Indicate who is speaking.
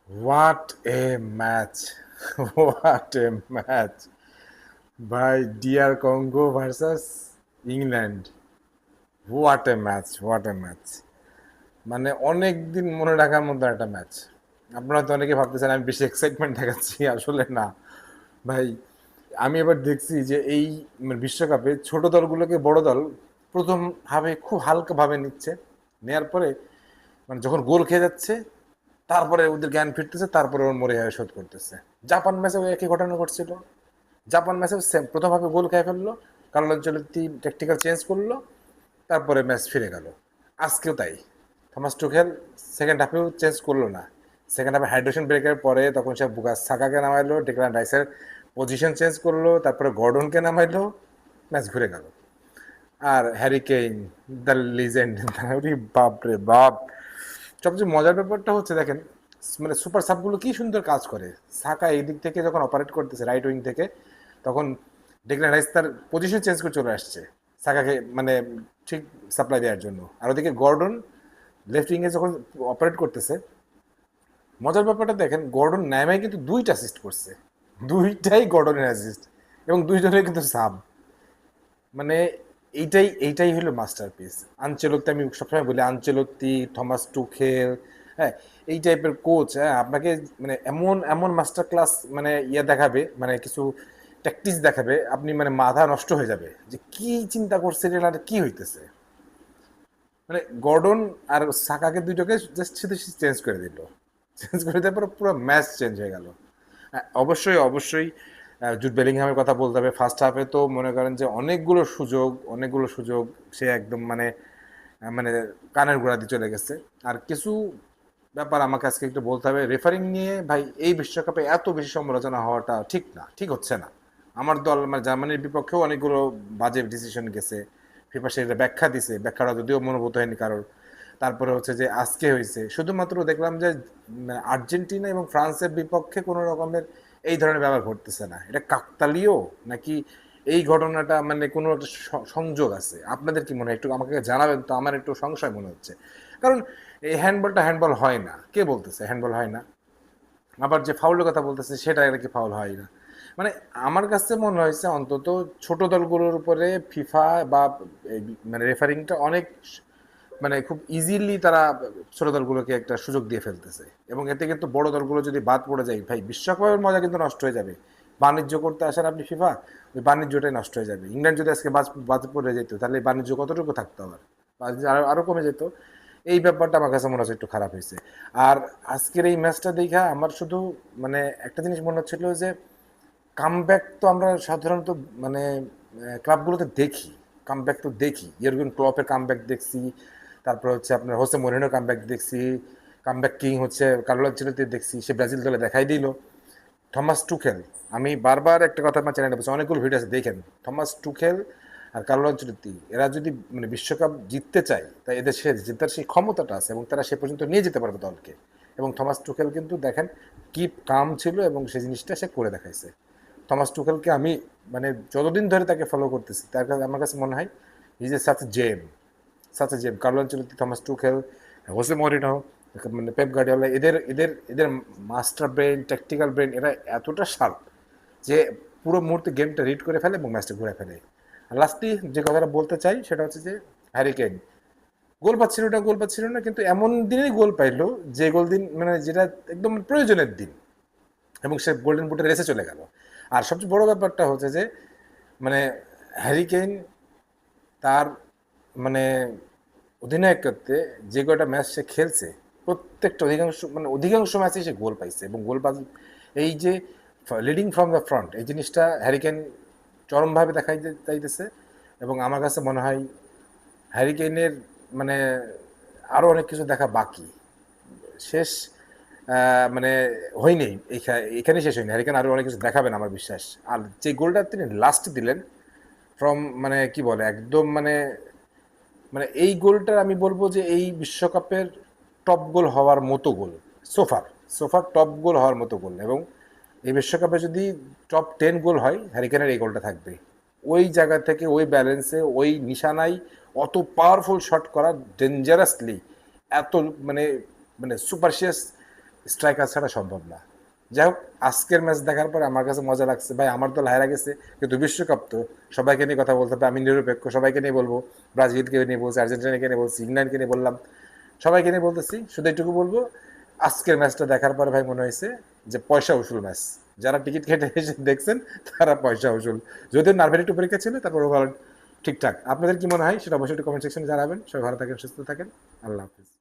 Speaker 1: What a match! What a match! ভাই, DR Congo versus England. What a match! What a match! মানে অনেক দিন মনে রাখার মতো একটা ম্যাচ। আপনারা তো অনেকে ভাবতেছেন আমি বেশি এক্সাইটমেন্ট দেখাচ্ছি, আসলে না ভাই। আমি এবার দেখছি যে এই বিশ্বকাপে ছোট দলগুলোকে বড় দল প্রথম ভাবে খুব হালকা ভাবে নিচ্ছে। নেয়ার পরে মানে যখন গোল খেয়ে যাচ্ছে, তারপরে ওদের জ্ঞান ফিরতেছে, তারপরে ওর মরে হয়ে শোধ করতেছে। জাপান ম্যাচেও একই ঘটনা ঘটছিল। জাপান ম্যাচেও সেম, প্রথম হাফে গোল খেয়ে ফেললো, কার্লো আনচেলত্তি ট্যাকটিক্যাল চেঞ্জ করলো, তারপরে ম্যাচ ফিরে গেল। আজকেও তাই। থমাস টুখেল সেকেন্ড হাফেও চেঞ্জ করলো না। সেকেন্ড হাফে হাইড্রেশন ব্রেকের পরে তখন সে বুকাস সাকাকে নামাইলো, ডেকলান রাইসের পজিশন চেঞ্জ করলো, তারপরে গর্ডনকে নামাইলো, ম্যাচ ঘুরে গেল। আর হ্যারি কেইন, দ্য লিজেন্ড, বাপ রে বাপ! সবচেয়ে মজার ব্যাপারটা হচ্ছে দেখেন, মানে সুপার সাবগুলো কি সুন্দর কাজ করে। সাকা এই দিক থেকে যখন অপারেট করতেছে রাইট উইং থেকে, তখন ডেকলান রাইস তার পজিশন চেঞ্জ করে চলে আসছে সাকাকে মানে ঠিক সাপ্লাই দেওয়ার জন্য। আর ওদিকে গর্ডন লেফট উইংয়ে যখন অপারেট করতেছে, মজার ব্যাপারটা দেখেন, গর্ডন নাইমাই কিন্তু দুইটা অ্যাসিস্ট করছে, দুইটাই গর্ডনের অ্যাসিস্ট, এবং দুইজনের কিন্তু সাব। মানে এইটাই হলো মাস্টারপিস। আনচেলত্তি, আমি সবসময় বলি আনচেলত্তি, থমাস টুখেল, হ্যাঁ, এই টাইপের কোচ, হ্যাঁ, আপনাকে মানে এমন এমন মাস্টার ক্লাস মানে ইয়ে দেখাবে, মানে কিছু ট্যাকটিক্স দেখাবে, আপনি মানে মাথা নষ্ট হয়ে যাবে যে কি চিন্তা করছে এটা, কি হইতেছে। মানে গর্ডন আর সাকাকে দুইটাকে জাস্ট চেঞ্জ করে দিল, চেঞ্জ করে দেওয়ার পর পুরো ম্যাচ চেঞ্জ হয়ে গেল। অবশ্যই অবশ্যই জুড বেলিংহামের কথা বলতে হবে। ফার্স্ট হাফে তো মনে করেন যে অনেকগুলো সুযোগ সে একদম মানে মানে কানের গোড়া দিয়ে চলে গেছে। আর কিছু ব্যাপার আমাকে আজকে একটু বলতে হবে রেফারিং নিয়ে। ভাই, এই বিশ্বকাপে এত বেশি সমালোচনা হওয়াটা ঠিক না, ঠিক হচ্ছে না। আমার দল মানে জার্মানির বিপক্ষেও অনেকগুলো বাজে ডিসিশন গেছে, ফিফা সেটা ব্যাখ্যা দিছে, ব্যাখ্যাটা যদিও মনোভূত হয়নি কারোর। তারপরে হচ্ছে যে আজকে হয়েছে, শুধুমাত্র দেখলাম যে আর্জেন্টিনা এবং ফ্রান্সের বিপক্ষে কোনো রকমের এই ধরনের ব্যবহার ঘটতেছে না। এটা কাকতালীয় নাকি এই ঘটনাটা মানে কোনো একটা সংযোগ আছে? আপনাদের কি মনে হয় একটু আমাকে জানাবেন তো, আমার একটু সংশয় মনে হচ্ছে। কারণ এই হ্যান্ডবলটা হ্যান্ডবল হয় না, কে বলতেছে হ্যান্ডবল হয় না? আবার যে ফাউলের কথা বলতেছে সেটা নাকি ফাউল হয় না। মানে আমার কাছে মনে হয়েছে অন্তত ছোট দলগুলোর উপরে ফিফা বা মানে রেফারিংটা অনেক মানে খুব ইজিলি তারা ছোট দলগুলোকে একটা সুযোগ দিয়ে ফেলতেছে। এবং এতে কিন্তু বড় দলগুলো যদি বাদ পড়ে যায়, ভাই, বিশ্বকাপের মজা কিন্তু নষ্ট হয়ে যাবে। বাণিজ্য করতে আসেন আপনি ফিফা, ওই বাণিজ্যটাই নষ্ট হয়ে যাবে। ইংল্যান্ড যদি আজকে বাদ পড়ে যেত, তাহলে এই বাণিজ্য কতটুকু থাকতো? আবার আরও কমে যেত। এই ব্যাপারটা আমার কাছে মনে হচ্ছে একটু খারাপ হয়েছে। আর আজকের এই ম্যাচটা দেখা আমার শুধু মানে একটা জিনিস মনে হচ্ছিল যে কামব্যাক তো আমরা সাধারণত মানে ক্লাবগুলোতে দেখি, কামব্যাক তো দেখি, ইয়র্গেন ক্লপের কামব্যাক দেখছি, তারপর হচ্ছে আপনার হোসে মরিনোর কামব্যাক দেখছি, কামব্যাক কিং হচ্ছে কার্লো আনচেলত্তি দেখছি, সে ব্রাজিল দলে দেখাই দিল। থমাস টুখেল, আমি বারবার একটা কথা আমার চ্যানেলে বলছি, অনেকগুলো ভিডিও আছে দেখেন, থমাস টুখেল আর কার্লো আনচেলত্তি এরা যদি মানে বিশ্বকাপ জিততে চায়, তাই এদের সে জেতার সেই ক্ষমতাটা আছে এবং তারা সে পর্যন্ত নিয়ে যেতে পারবে দলকে। এবং থমাস টুখেল কিন্তু দেখেন কি কাম ছিল এবং সেই জিনিসটা সে করে দেখাইছে। থমাস টুখেলকে আমি মানে যতদিন ধরে তাকে ফলো করতেছি, তার কাছে আমার কাছে মনে হয় is a such a gem. Carlo Ancelotti, Thomas Tuchel, Jose Mourinho, মানে পেপ গার্ডিওলা, এদের এদের এদের মাস্টার ব্রেন, ট্যাকটিক্যাল ব্রেন, এরা এতটা শার্প যে পুরো মুহূর্তে গেমটা রিড করে ফেলে এবং ম্যাচটা ঘুরে ফেলে। আর লাস্টলি যে কথাটা বলতে চাই সেটা হচ্ছে যে হ্যারি কেইন গোল পাচ্ছিল না, কিন্তু এমন দিনেই গোল পাইলো যে গোল দিন মানে যেটা একদম প্রয়োজনের দিন, এবং সে গোল্ডেন বুটের রেসে চলে গেল। আর সবচেয়ে বড় ব্যাপারটা হচ্ছে যে মানে হ্যারি কেইন তার মানে অধিনায়কত্বে যে কয়টা ম্যাচ সে খেলছে, প্রত্যেকটা অধিকাংশ ম্যাচে সে গোল পাইছে এবং এই যে লিডিং ফ্রম দ্য ফ্রন্ট, এই জিনিসটা হ্যারি কেইন চরমভাবে দেখাই যাইতেছে। এবং আমার কাছে মনে হয় হ্যারি কেইনের মানে আরও অনেক কিছু দেখা বাকি, শেষ মানে হয়নি, এখানে শেষ হয়নি। হ্যারিকেন আরও অনেক কিছু দেখাবেন আমার বিশ্বাস। আর যে গোলটা তিনি লাস্টে দিলেন ফ্রম মানে কি বলে একদম মানে মানে এই গোলটা আমি বলবো যে এই বিশ্বকাপের টপ গোল হওয়ার মতো গোল, সোফার সোফার টপ গোল হওয়ার মতো গোল। এবং এই বিশ্বকাপে যদি টপ 10 গোল হয়, হ্যারিকেনের এই গোলটা থাকবে। ওই জায়গা থেকে ওই ব্যালেন্সে ওই নিশানায় অত পাওয়ারফুল শট করা, ডেঞ্জারাসলি এত মানে মানে সুপারশিয়াস স্ট্রাইকার ছাড়া সম্ভব না। যাই হোক, আজকের ম্যাচ দেখার পরে আমার কাছে মজা লাগছে ভাই। আমার দল হারা গেছে, কিন্তু বিশ্বকাপ তো সবাইকে নিয়ে কথা বলতে হবে। আমি নিরপেক্ষ, সবাইকে নিয়ে বলবো। ব্রাজিলকে নিয়ে বলছি, আর্জেন্টিনাকে নিয়ে বলছি, ইংল্যান্ডকে নিয়ে বললাম, সবাইকে নিয়ে বলতেছি। শুধু এটুকু বলবো, আজকের ম্যাচটা দেখার পরে ভাই মনে হয়েছে যে পয়সা উসুল ম্যাচ। যারা টিকিট কেটে এসে দেখছেন তারা পয়সা উসুল। যদিও নার্ভের একটু পরীক্ষা ছিল, তারপর ওভারঅল ঠিকঠাক। আপনাদের কি মনে হয় সেটা অবশ্যই একটু কমেন্ট সেকশনে জানাবেন। সবাই ভালো থাকেন, সুস্থ থাকেন। আল্লাহ হাফিজ।